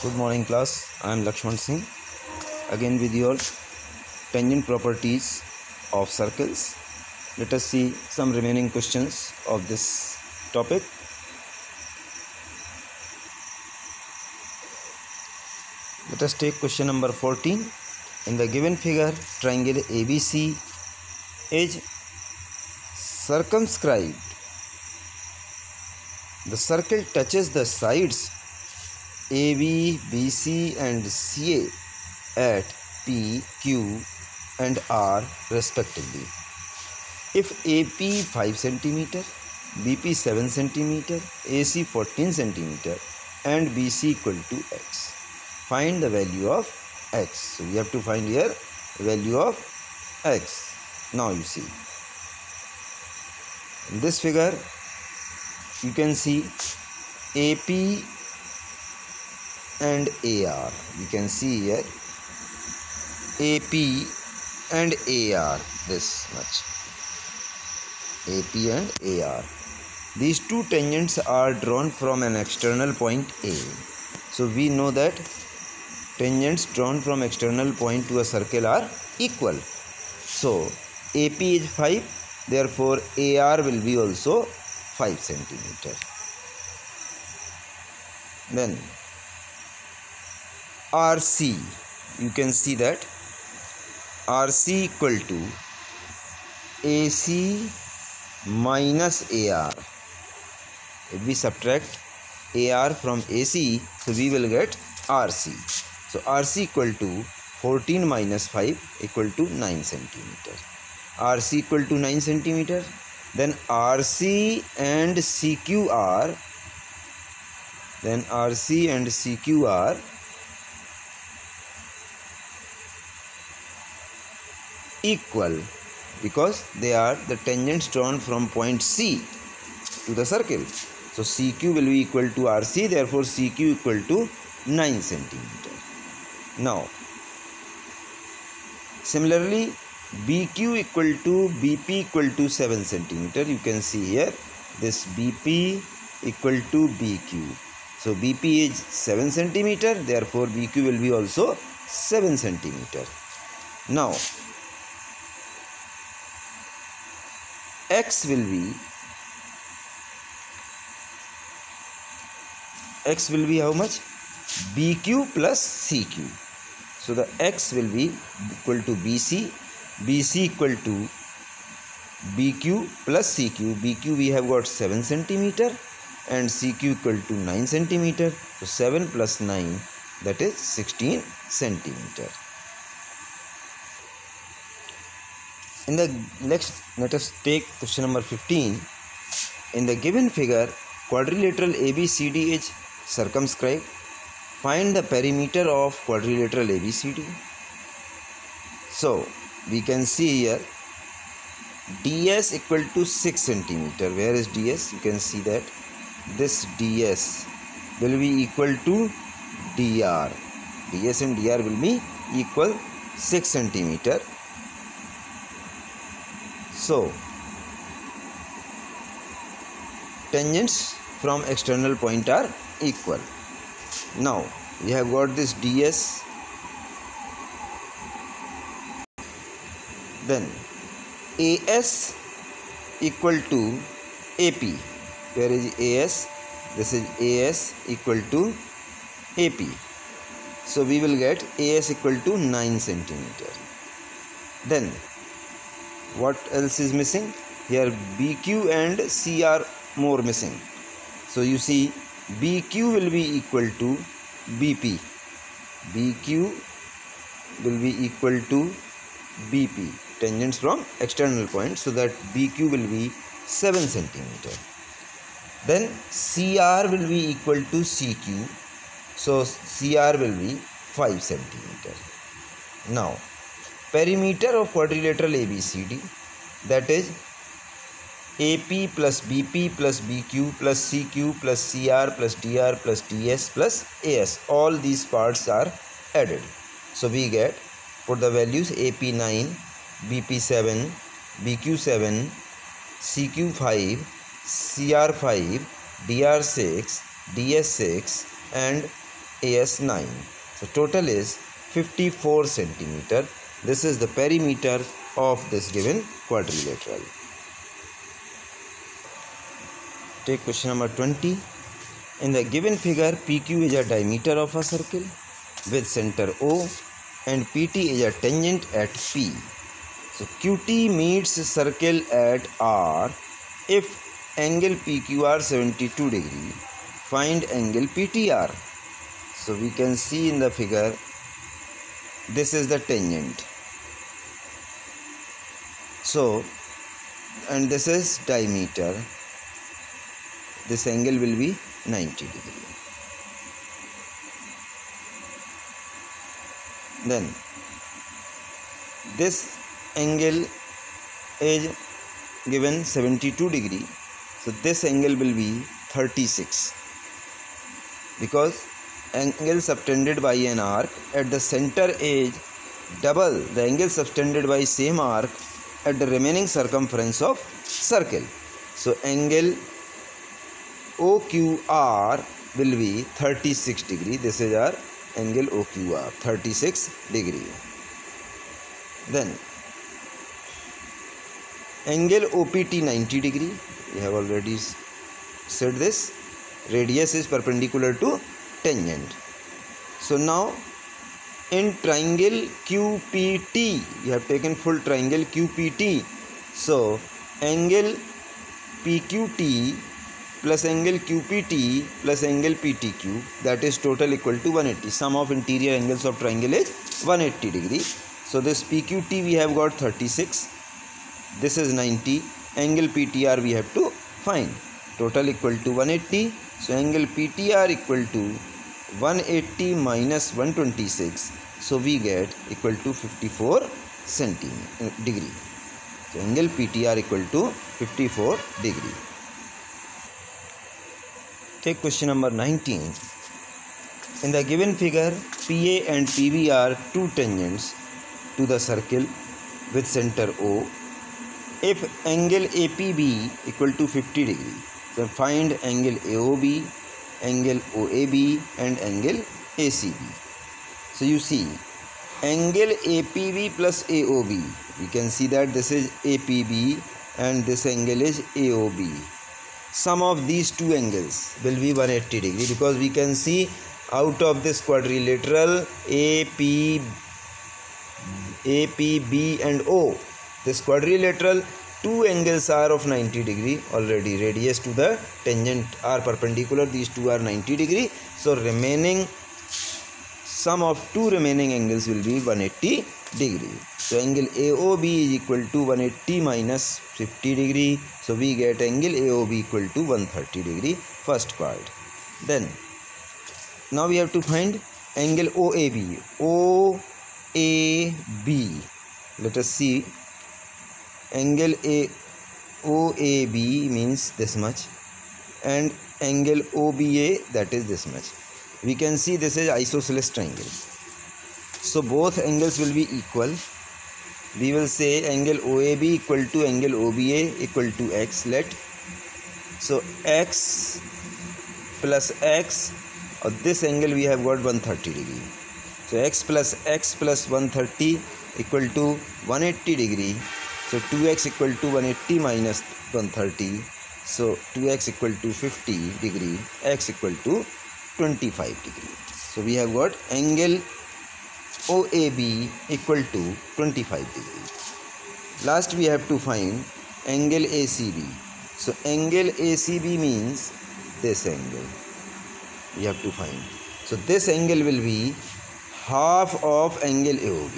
Good morning class, I am Lakshman Singh again with your tangent properties of circles. Let us see some remaining questions of this topic. Let us take question number 14. In the given figure, triangle ABC is circumscribed. The circle touches the sides AB, BC and CA at P, Q and R respectively. If AP 5 cm, BP 7 cm, AC 14 cm and BC equal to X. Find the value of X. So we have to find here value of X. Now you see. In this figure you can see AP and AR. We can see here AP and AR, this much. AP and AR. These two tangents are drawn from an external point A. So we know that tangents drawn from external point to a circle are equal. So AP is 5, therefore AR will be also 5 cm. Then RC, you can see that RC equal to AC minus AR. If we subtract AR from AC, so we will get RC. So RC equal to 14 minus 5 equal to 9 cm. RC equal to 9 cm. Then RC and CQ are equal because they are the tangents drawn from point C to the circle. So CQ will be equal to RC, therefore CQ equal to 9 cm. Now similarly BQ equal to BP equal to 7 cm. You can see here this BP equal to BQ. So BP is 7 cm, therefore BQ will be also 7 cm. Now X will be how much? BQ plus CQ. So the X will be equal to BC, BC equal to BQ plus CQ. BQ we have got 7 cm and CQ equal to 9 cm. So 7 plus 9, that is 16 cm. In the next, let us take question number 15. In the given figure, quadrilateral ABCD is circumscribed. Find the perimeter of quadrilateral ABCD. So we can see here DS equal to 6 cm. Where is DS? You can see that this DS will be equal to DR. DS and DR will be equal 6 cm. So tangents from external point are equal. Now we have got this DS. Then AS equal to AP. Where is AS? This is AS equal to AP. So we will get AS equal to 9 cm. Then what else is missing? Here BQ and C are more missing. So you see BQ will be equal to BP. BQ will be equal to BP. Tangents from external point, so that BQ will be 7 cm. Then CR will be equal to CQ. So CR will be 5 cm. Now perimeter of quadrilateral ABCD, that is AP plus BP plus BQ plus CQ plus CR plus DR plus DS plus AS. All these parts are added. So we get, put the values AP 9, BP 7, BQ 7, CQ 5, CR 5, DR 6, DS 6 and AS 9. So total is 54 centimeter. This is the perimeter of this given quadrilateral. Take question number 20. In the given figure, PQ is a diameter of a circle with center O and PT is a tangent at P. So QT meets circle at R if angle PQR 72 degree. Find angle PTR. So we can see in the figure, this is the tangent. So, and this is diameter. This angle will be 90 degree. Then this angle is given 72 degree. So this angle will be 36 because angle subtended by an arc at the center is double the angle subtended by same arc at the remaining circumference of circle. So angle OQR will be 36 degree. This is our angle OQR, 36 degree. Then angle OPT 90 degree. We have already said this. Radius is perpendicular to tangent. So now in triangle QPT, we have taken full triangle QPT. So angle PQT plus angle QPT plus angle PTQ, that is total equal to 180. Sum of interior angles of triangle is 180 degree. So this PQT we have got 36. This is 90. Angle PTR we have to find. Total equal to 180. So angle PTR equal to 180 minus 126. So we get equal to 54 degree. So angle PTR equal to 54 degree. Take question number 19. In the given figure, PA and PB are two tangents to the circle with center O. If angle APB equal to 50 degree, so find angle AOB, angle OAB and angle ACB. So you see, angle APB plus AOB, we can see that this is APB and this angle is AOB. Sum of these two angles will be 180 degree because we can see out of this quadrilateral AP, B and O. This quadrilateral, two angles are of 90 degree already. Radius to the tangent are perpendicular. These two are 90 degree. So remaining sum of two remaining angles will be 180 degree. So angle AOB is equal to 180 minus 50 degree. So we get angle AOB equal to 130 degree, first part. Then now we have to find angle OAB. OAB. Let us see. Angle OAB means this much and angle OBA, that is this much. We can see this is isosceles triangle. So both angles will be equal. We will say angle OAB equal to angle OBA equal to x. So x plus x, or this angle we have got 130 degree. So x plus 130 equal to 180 degree. So 2x equal to 180 minus 130. So 2x equal to 50 degree, x equal to 25 degree. So we have got angle OAB equal to 25 degree. Last we have to find angle ACB. So angle ACB means this angle we have to find. So this angle will be half of angle AOB.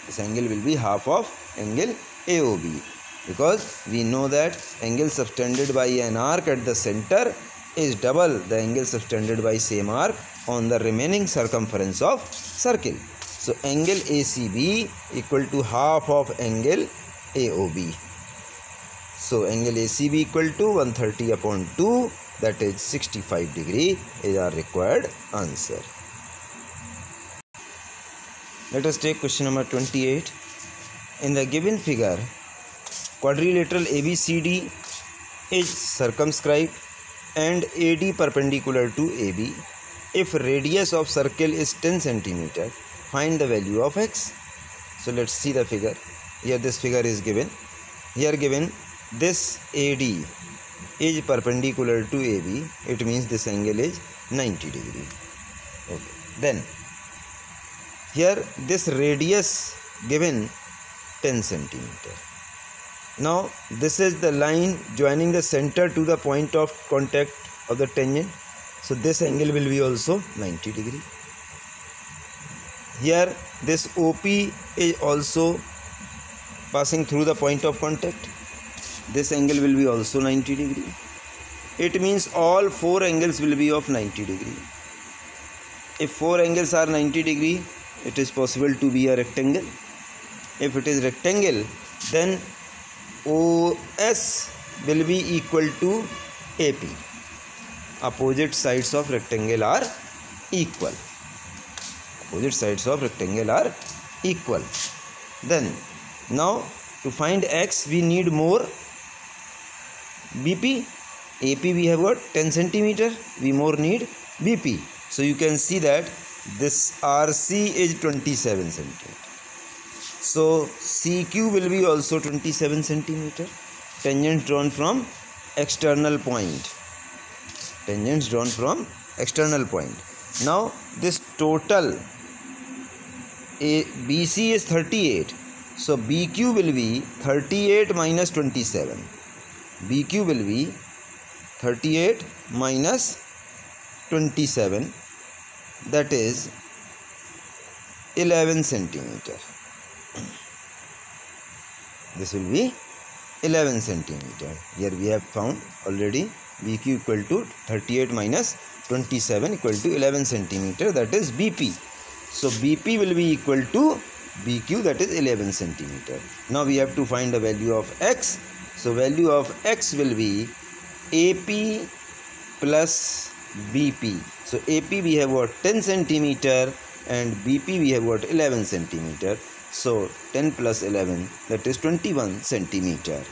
This angle will be half of angle AOB because we know that angle subtended by an arc at the center is double the angle subtended by same arc on the remaining circumference of circle. So angle ACB equal to half of angle AOB. So angle ACB equal to 130 upon 2, that is 65 degree is our required answer. Let us take question number 28. In the given figure, quadrilateral ABCD is circumscribed and AD perpendicular to AB. If radius of circle is 10 centimeter, find the value of x. So let's see the figure. Here this figure is given. Here given this AD is perpendicular to AB. It means this angle is 90 degree. Okay. Then here this radius given 10 centimeter. Now this is the line joining the center to the point of contact of the tangent. So this angle will be also 90 degree. Here this OP is also passing through the point of contact. This angle will be also 90 degree. It means all four angles will be of 90 degree. If four angles are 90 degree, it is possible to be a rectangle. If it is rectangle, then OS will be equal to AP. Opposite sides of rectangle are equal. Opposite sides of rectangle are equal. Then now to find x we need more BP. AP we have got 10 centimeter. We more need BP. So you can see that this RC is 27 centimeter. So CQ will be also 27 centimeter. Tangents drawn from external point. Tangents drawn from external point. Now this total BC is 38. So BQ will be 38 minus 27. BQ will be 38 minus 27. That is 11 centimeter. This will be 11 centimeter. Here we have found already BQ equal to 38 minus 27 equal to 11 centimeter. That is BP. So BP will be equal to BQ, that is 11 centimeter. Now we have to find the value of x. So value of x will be AP plus BP. So AP we have got 10 centimeter and BP we have got 11 centimeter. So 10 plus 11, that is 21 centimeter.